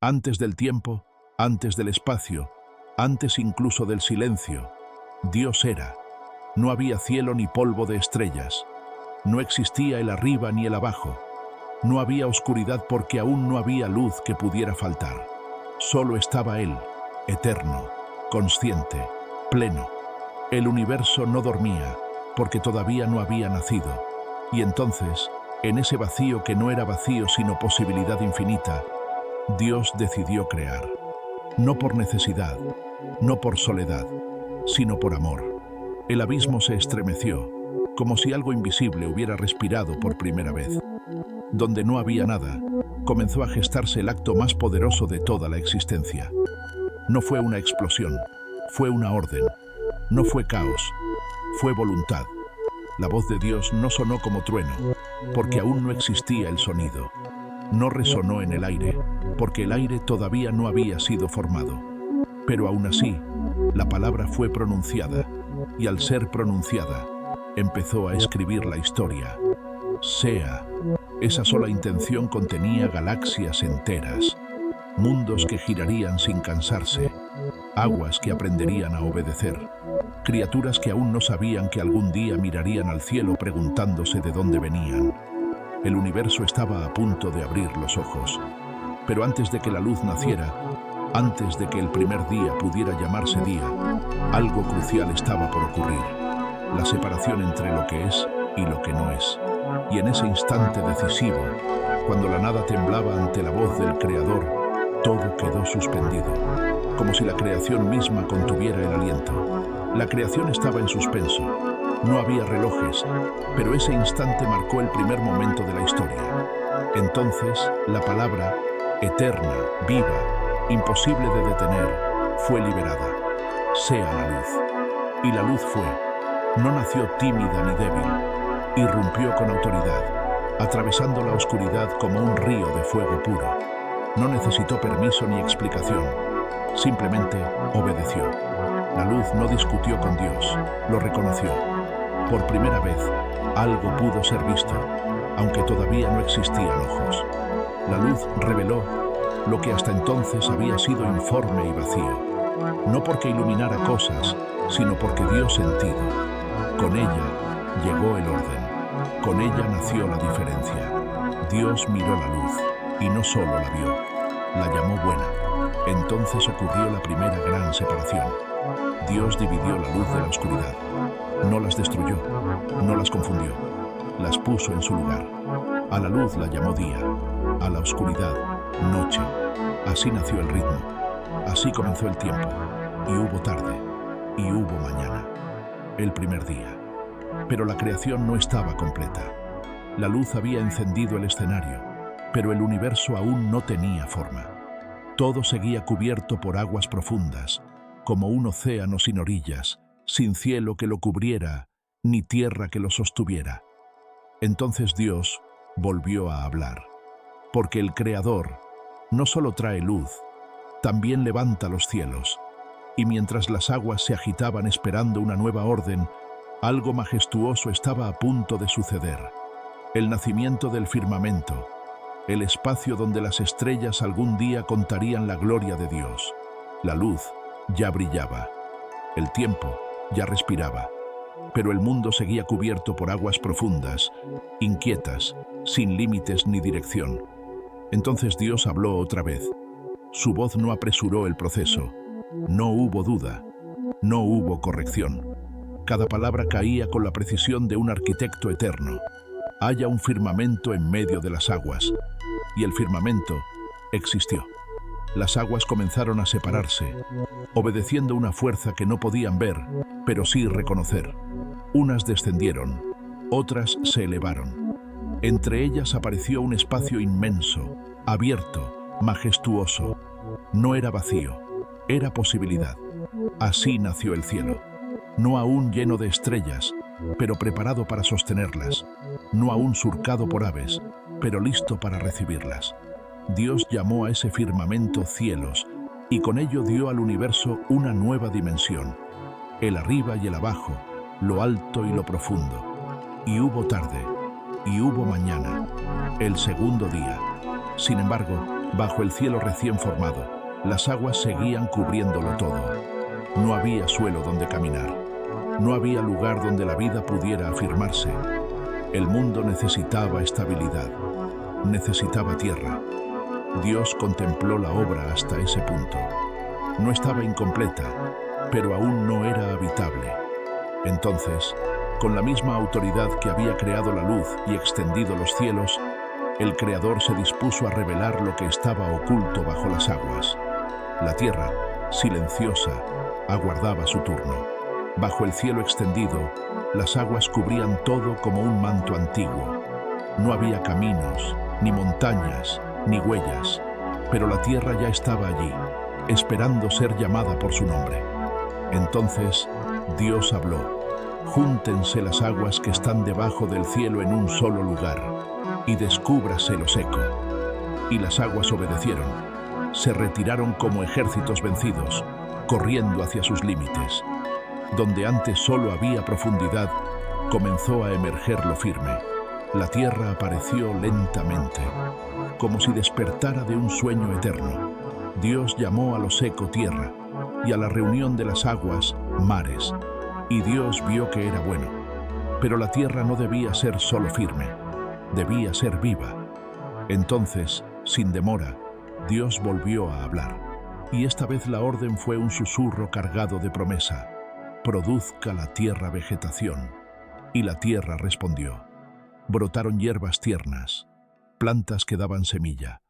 Antes del tiempo, antes del espacio, antes incluso del silencio, Dios era. No había cielo ni polvo de estrellas. No existía el arriba ni el abajo. No había oscuridad porque aún no había luz que pudiera faltar. Solo estaba Él, eterno, consciente, pleno. El universo no dormía porque todavía no había nacido. Y entonces, en ese vacío que no era vacío sino posibilidad infinita, Dios decidió crear. No por necesidad, no por soledad, sino por amor. El abismo se estremeció, como si algo invisible hubiera respirado por primera vez. Donde no había nada, comenzó a gestarse el acto más poderoso de toda la existencia. No fue una explosión, fue una orden. No fue caos, fue voluntad. La voz de Dios no sonó como trueno, porque aún no existía el sonido. No resonó en el aire, porque el aire todavía no había sido formado. Pero aún así, la palabra fue pronunciada, y al ser pronunciada, empezó a escribir la historia. Sea. Esa sola intención contenía galaxias enteras, mundos que girarían sin cansarse, aguas que aprenderían a obedecer, criaturas que aún no sabían que algún día mirarían al cielo preguntándose de dónde venían. El universo estaba a punto de abrir los ojos, pero antes de que la luz naciera, antes de que el primer día pudiera llamarse día, algo crucial estaba por ocurrir, la separación entre lo que es y lo que no es. Y en ese instante decisivo, cuando la nada temblaba ante la voz del Creador, todo quedó suspendido, como si la creación misma contuviera el aliento. La creación estaba en suspenso. No había relojes, pero ese instante marcó el primer momento de la historia. Entonces, la palabra, eterna, viva, imposible de detener, fue liberada. Sea la luz. Y la luz fue. No nació tímida ni débil. Irrumpió con autoridad, atravesando la oscuridad como un río de fuego puro. No necesitó permiso ni explicación, simplemente obedeció. La luz no discutió con Dios, lo reconoció. Por primera vez, algo pudo ser visto, aunque todavía no existían ojos. La luz reveló lo que hasta entonces había sido informe y vacío, no porque iluminara cosas, sino porque dio sentido. Con ella llegó el orden. Con ella nació la diferencia. Dios miró la luz y no solo la vio, la llamó buena. Entonces ocurrió la primera gran separación. Dios dividió la luz de la oscuridad. No las destruyó, no las confundió, las puso en su lugar. A la luz la llamó día, a la oscuridad noche. Así nació el ritmo, así comenzó el tiempo, y hubo tarde, y hubo mañana. El primer día. Pero la creación no estaba completa. La luz había encendido el escenario, pero el universo aún no tenía forma. Todo seguía cubierto por aguas profundas, como un océano sin orillas, sin cielo que lo cubriera, ni tierra que lo sostuviera. Entonces Dios volvió a hablar, porque el Creador no solo trae luz, también levanta los cielos, y mientras las aguas se agitaban esperando una nueva orden, algo majestuoso estaba a punto de suceder. El nacimiento del firmamento, el espacio donde las estrellas algún día contarían la gloria de Dios. La luz ya brillaba, el tiempo ya respiraba, pero el mundo seguía cubierto por aguas profundas, inquietas, sin límites ni dirección. Entonces Dios habló otra vez. Su voz no apresuró el proceso, no hubo duda, no hubo corrección. Cada palabra caía con la precisión de un arquitecto eterno. Haya un firmamento en medio de las aguas. Y el firmamento existió. Las aguas comenzaron a separarse, obedeciendo una fuerza que no podían ver, pero sí reconocer. Unas descendieron, otras se elevaron. Entre ellas apareció un espacio inmenso, abierto, majestuoso. No era vacío, era posibilidad. Así nació el cielo. No aún lleno de estrellas, pero preparado para sostenerlas. No aún surcado por aves, pero listo para recibirlas. Dios llamó a ese firmamento cielos, y con ello dio al universo una nueva dimensión. El arriba y el abajo, lo alto y lo profundo. Y hubo tarde, y hubo mañana, el segundo día. Sin embargo, Bajo el cielo recién formado, las aguas seguían cubriéndolo todo. No había suelo donde caminar. No había lugar donde la vida pudiera afirmarse. El mundo necesitaba estabilidad. Necesitaba tierra. Dios contempló la obra hasta ese punto. No estaba incompleta, pero aún no era habitable. Entonces, con la misma autoridad que había creado la luz y extendido los cielos, el Creador se dispuso a revelar lo que estaba oculto bajo las aguas. La tierra, silenciosa, aguardaba su turno. Bajo el cielo extendido, las aguas cubrían todo como un manto antiguo. No había caminos, ni montañas, ni huellas, pero la tierra ya estaba allí, esperando ser llamada por su nombre. Entonces, Dios habló: «Júntense las aguas que están debajo del cielo en un solo lugar, y descúbrase lo seco». Y las aguas obedecieron. Se retiraron como ejércitos vencidos, corriendo hacia sus límites. Donde antes solo había profundidad, comenzó a emerger lo firme. La tierra apareció lentamente, como si despertara de un sueño eterno. Dios llamó a lo seco tierra, y a la reunión de las aguas, mares. Y Dios vio que era bueno. Pero la tierra no debía ser solo firme, debía ser viva. Entonces, sin demora, Dios volvió a hablar. Y esta vez la orden fue un susurro cargado de promesa: «Produzca la tierra vegetación». Y la tierra respondió. Brotaron hierbas tiernas, plantas que daban semilla,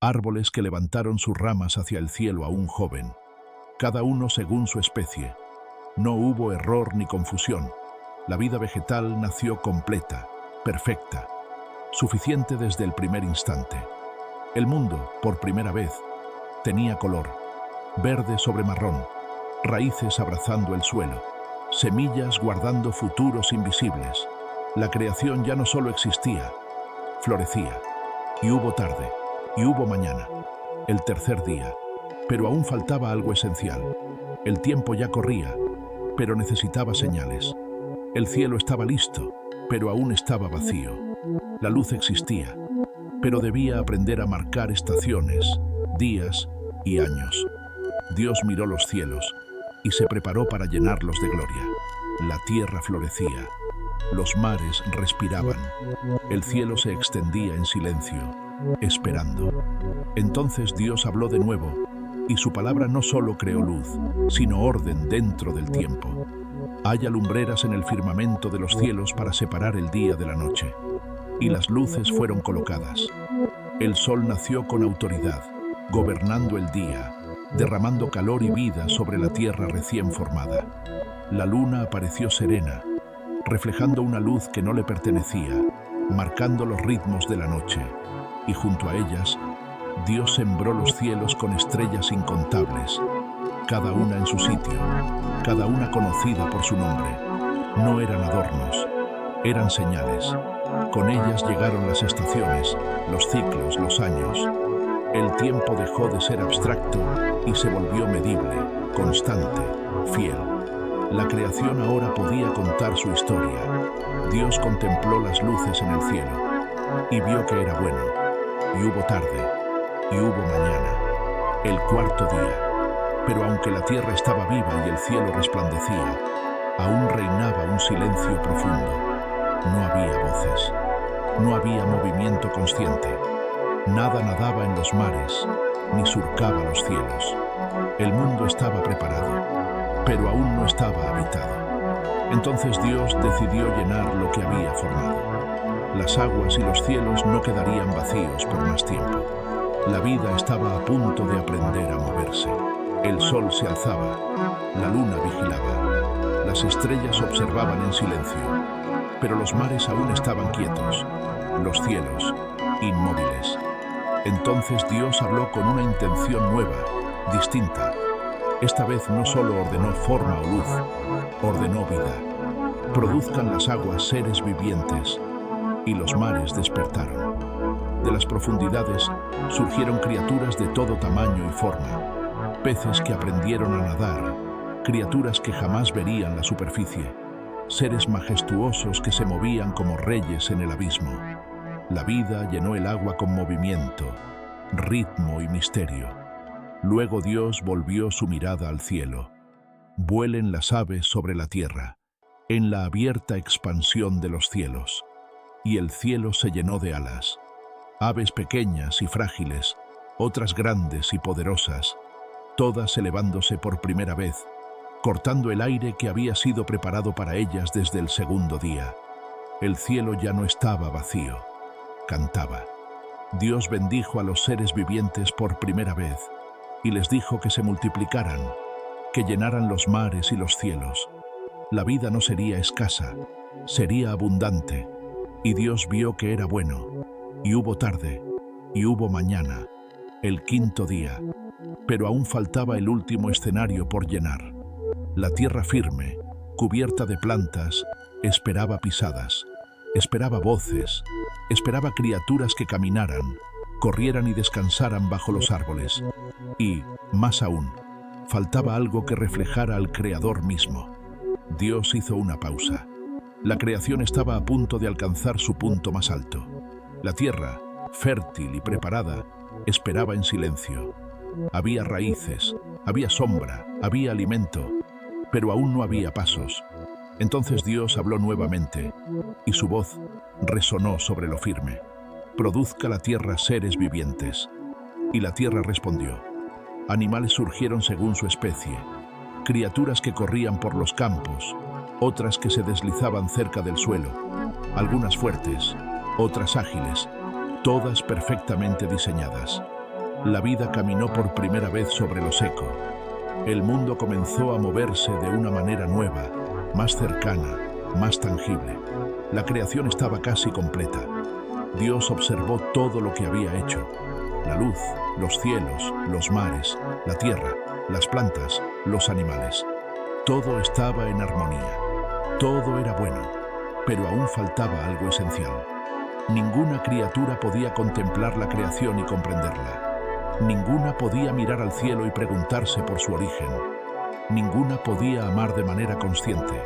árboles que levantaron sus ramas hacia el cielo aún joven, cada uno según su especie. No hubo error ni confusión. La vida vegetal nació completa, perfecta, suficiente desde el primer instante. El mundo, por primera vez, tenía color, verde sobre marrón, raíces abrazando el suelo, semillas guardando futuros invisibles. La creación ya no solo existía, florecía. Y hubo tarde, y hubo mañana, el tercer día. Pero aún faltaba algo esencial. El tiempo ya corría, pero necesitaba señales. El cielo estaba listo, pero aún estaba vacío. La luz existía, pero debía aprender a marcar estaciones, días y años. Dios miró los cielos y se preparó para llenarlos de gloria. La tierra florecía. Los mares respiraban, el cielo se extendía en silencio, esperando. Entonces Dios habló de nuevo, y su palabra no solo creó luz, sino orden dentro del tiempo. Haya lumbreras en el firmamento de los cielos para separar el día de la noche. Y las luces fueron colocadas. El sol nació con autoridad, gobernando el día, derramando calor y vida sobre la tierra recién formada. La luna apareció serena, reflejando una luz que no le pertenecía, marcando los ritmos de la noche, y junto a ellas, Dios sembró los cielos con estrellas incontables, cada una en su sitio, cada una conocida por su nombre. No eran adornos, eran señales. Con ellas llegaron las estaciones, los ciclos, los años. El tiempo dejó de ser abstracto y se volvió medible, constante, fiel. La creación ahora podía contar su historia. Dios contempló las luces en el cielo y vio que era bueno. Y hubo tarde, y hubo mañana, el cuarto día. Pero aunque la tierra estaba viva y el cielo resplandecía, aún reinaba un silencio profundo. No había voces, no había movimiento consciente. Nada nadaba en los mares, ni surcaba los cielos. El mundo estaba preparado, pero aún no estaba habitado. Entonces Dios decidió llenar lo que había formado. Las aguas y los cielos no quedarían vacíos por más tiempo. La vida estaba a punto de aprender a moverse. El sol se alzaba, la luna vigilaba, las estrellas observaban en silencio, pero los mares aún estaban quietos, los cielos inmóviles. Entonces Dios habló con una intención nueva, distinta. Esta vez no solo ordenó forma o luz, ordenó vida. Produzcan las aguas seres vivientes, y los mares despertaron. De las profundidades surgieron criaturas de todo tamaño y forma, peces que aprendieron a nadar, criaturas que jamás verían la superficie, seres majestuosos que se movían como reyes en el abismo. La vida llenó el agua con movimiento, ritmo y misterio. Luego Dios volvió su mirada al cielo. Vuelen las aves sobre la tierra, en la abierta expansión de los cielos. Y el cielo se llenó de alas. Aves pequeñas y frágiles, otras grandes y poderosas, todas elevándose por primera vez, cortando el aire que había sido preparado para ellas desde el segundo día. El cielo ya no estaba vacío, cantaba. Dios bendijo a los seres vivientes por primera vez y les dijo que se multiplicaran, que llenaran los mares y los cielos. La vida no sería escasa, sería abundante, y Dios vio que era bueno. Y hubo tarde, y hubo mañana, el quinto día, pero aún faltaba el último escenario por llenar. La tierra firme, cubierta de plantas, esperaba pisadas, esperaba voces, esperaba criaturas que caminaran, corrieran y descansaran bajo los árboles. Y, más aún, faltaba algo que reflejara al Creador mismo. Dios hizo una pausa. La creación estaba a punto de alcanzar su punto más alto. La tierra, fértil y preparada, esperaba en silencio. Había raíces, había sombra, había alimento, pero aún no había pasos. Entonces Dios habló nuevamente, y su voz resonó sobre lo firme. Produzca la tierra seres vivientes. Y la tierra respondió. Animales surgieron según su especie, criaturas que corrían por los campos, otras que se deslizaban cerca del suelo, algunas fuertes, otras ágiles, todas perfectamente diseñadas. La vida caminó por primera vez sobre lo seco. El mundo comenzó a moverse de una manera nueva, más cercana, más tangible. La creación estaba casi completa. Dios observó todo lo que había hecho. La luz, los cielos, los mares, la tierra, las plantas, los animales. Todo estaba en armonía. Todo era bueno, pero aún faltaba algo esencial. Ninguna criatura podía contemplar la creación y comprenderla. Ninguna podía mirar al cielo y preguntarse por su origen. Ninguna podía amar de manera consciente.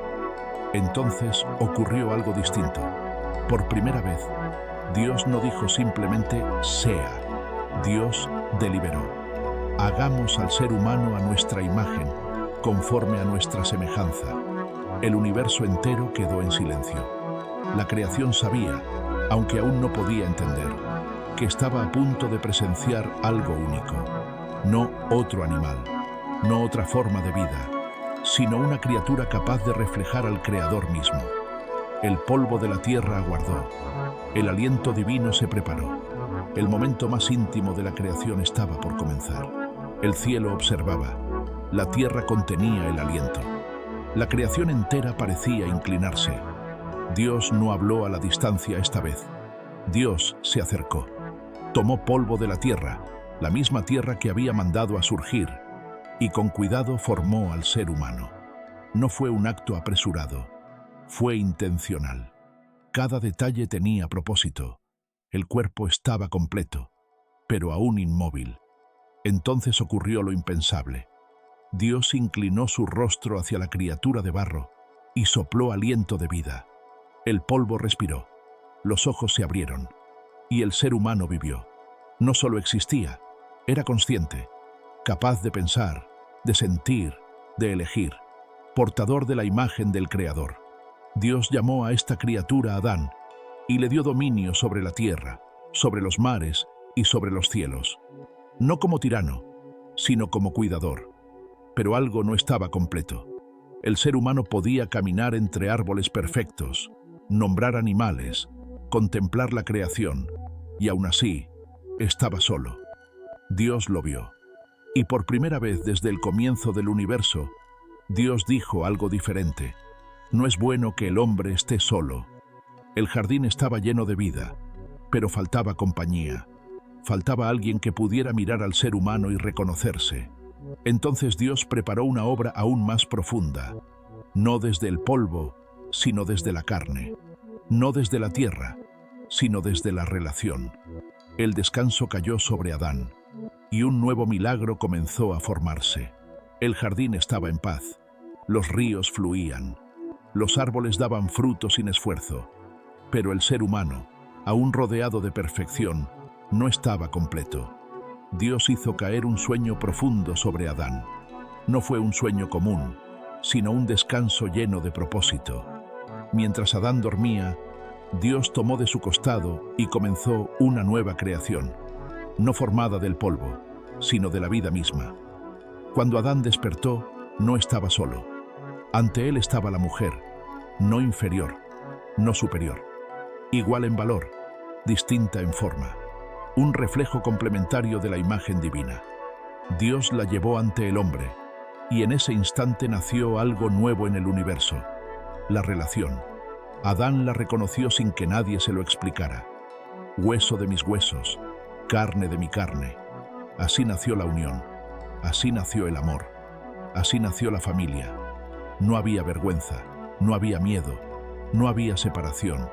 Entonces ocurrió algo distinto. Por primera vez, Dios no dijo simplemente «sea». Dios deliberó. Hagamos al ser humano a nuestra imagen, conforme a nuestra semejanza. El universo entero quedó en silencio. La creación sabía, aunque aún no podía entender, que estaba a punto de presenciar algo único. No otro animal, no otra forma de vida, sino una criatura capaz de reflejar al Creador mismo. El polvo de la tierra aguardó. El aliento divino se preparó. El momento más íntimo de la creación estaba por comenzar. El cielo observaba. La tierra contenía el aliento. La creación entera parecía inclinarse. Dios no habló a la distancia esta vez. Dios se acercó. Tomó polvo de la tierra, la misma tierra que había mandado a surgir, y con cuidado formó al ser humano. No fue un acto apresurado, fue intencional. Cada detalle tenía propósito. El cuerpo estaba completo, pero aún inmóvil. Entonces ocurrió lo impensable. Dios inclinó su rostro hacia la criatura de barro y sopló aliento de vida. El polvo respiró, los ojos se abrieron, y el ser humano vivió. No solo existía, era consciente, capaz de pensar, de sentir, de elegir, portador de la imagen del Creador. Dios llamó a esta criatura Adán y le dio dominio sobre la tierra, sobre los mares y sobre los cielos. No como tirano, sino como cuidador. Pero algo no estaba completo. El ser humano podía caminar entre árboles perfectos, nombrar animales, contemplar la creación, y aún así, estaba solo. Dios lo vio. Y por primera vez desde el comienzo del universo, Dios dijo algo diferente. No es bueno que el hombre esté solo. El jardín estaba lleno de vida, pero faltaba compañía. Faltaba alguien que pudiera mirar al ser humano y reconocerse. Entonces Dios preparó una obra aún más profunda, no desde el polvo, sino desde la carne, no desde la tierra, sino desde la relación. El descanso cayó sobre Adán, y un nuevo milagro comenzó a formarse. El jardín estaba en paz, los ríos fluían, los árboles daban fruto sin esfuerzo, pero el ser humano, aún rodeado de perfección, no estaba completo. Dios hizo caer un sueño profundo sobre Adán. No fue un sueño común, sino un descanso lleno de propósito. Mientras Adán dormía, Dios tomó de su costado y comenzó una nueva creación, no formada del polvo, sino de la vida misma. Cuando Adán despertó, no estaba solo. Ante él estaba la mujer, no inferior, no superior, igual en valor, distinta en forma, un reflejo complementario de la imagen divina. Dios la llevó ante el hombre, y en ese instante nació algo nuevo en el universo, la relación. Adán la reconoció sin que nadie se lo explicara. Hueso de mis huesos, carne de mi carne. Así nació la unión, así nació el amor, así nació la familia. No había vergüenza, no había miedo, no había separación.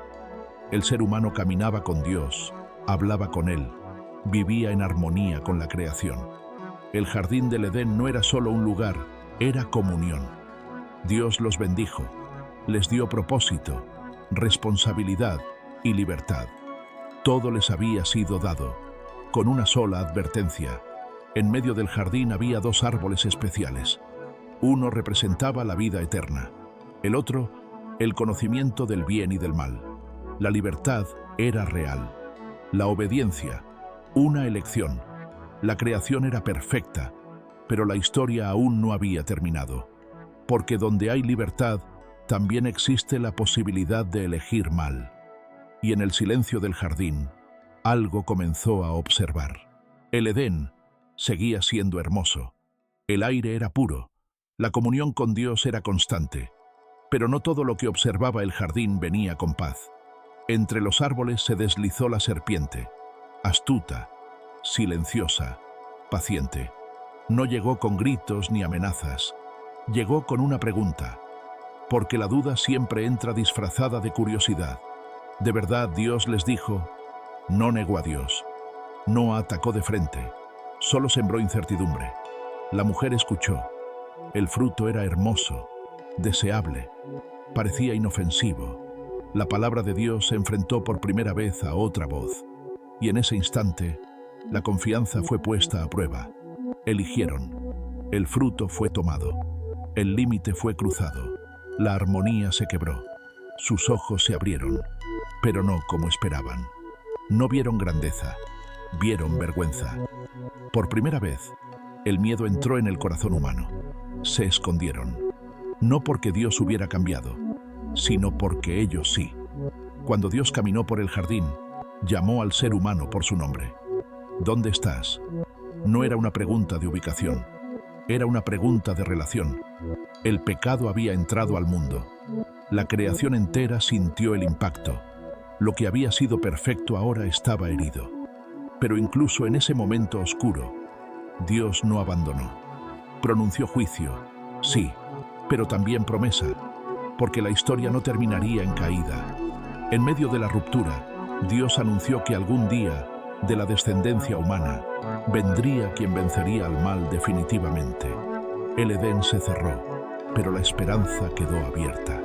El ser humano caminaba con Dios, hablaba con Él, vivía en armonía con la creación. El jardín del Edén no era solo un lugar, era comunión. Dios los bendijo, les dio propósito, responsabilidad y libertad. Todo les había sido dado, con una sola advertencia. En medio del jardín había dos árboles especiales. Uno representaba la vida eterna, el otro, el conocimiento del bien y del mal. La libertad era real, la obediencia, una elección. La creación era perfecta, pero la historia aún no había terminado. Porque donde hay libertad, también existe la posibilidad de elegir mal. Y en el silencio del jardín, algo comenzó a observar. El Edén seguía siendo hermoso. El aire era puro. La comunión con Dios era constante. Pero no todo lo que observaba el jardín venía con paz. Entre los árboles se deslizó la serpiente, astuta, silenciosa, paciente. No llegó con gritos ni amenazas. Llegó con una pregunta, porque la duda siempre entra disfrazada de curiosidad. De verdad, Dios les dijo, no negó a Dios, no atacó de frente, solo sembró incertidumbre. La mujer escuchó. El fruto era hermoso, deseable, parecía inofensivo. La palabra de Dios se enfrentó por primera vez a otra voz, y en ese instante, la confianza fue puesta a prueba. Eligieron. El fruto fue tomado. El límite fue cruzado. La armonía se quebró. Sus ojos se abrieron, pero no como esperaban. No vieron grandeza, vieron vergüenza. Por primera vez, el miedo entró en el corazón humano. Se escondieron. No porque Dios hubiera cambiado, sino porque ellos sí. Cuando Dios caminó por el jardín, llamó al ser humano por su nombre. ¿Dónde estás? No era una pregunta de ubicación, era una pregunta de relación. El pecado había entrado al mundo. La creación entera sintió el impacto. Lo que había sido perfecto ahora estaba herido. Pero incluso en ese momento oscuro, Dios no abandonó. Pronunció juicio, sí, pero también promesa, porque la historia no terminaría en caída. En medio de la ruptura, Dios anunció que algún día, de la descendencia humana, vendría quien vencería al mal definitivamente. El Edén se cerró, pero la esperanza quedó abierta.